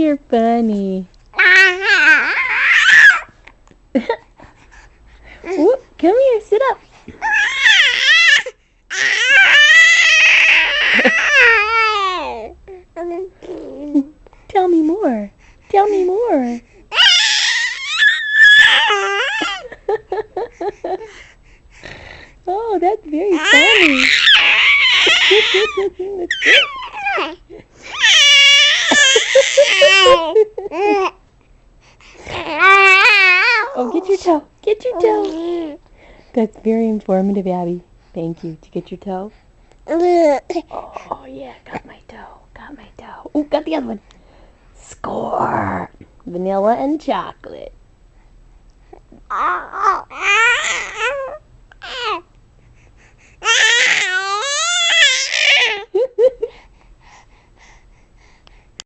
You're funny. Ooh, come here, sit up. Tell me more. Tell me more. Oh, that's very funny. Oh, get your toe. Get your toe. That's very informative, Abby. Thank you. Did you get your toe? Oh, yeah. Got my toe. Got my toe. Oh, got the other one. Score. Vanilla and chocolate.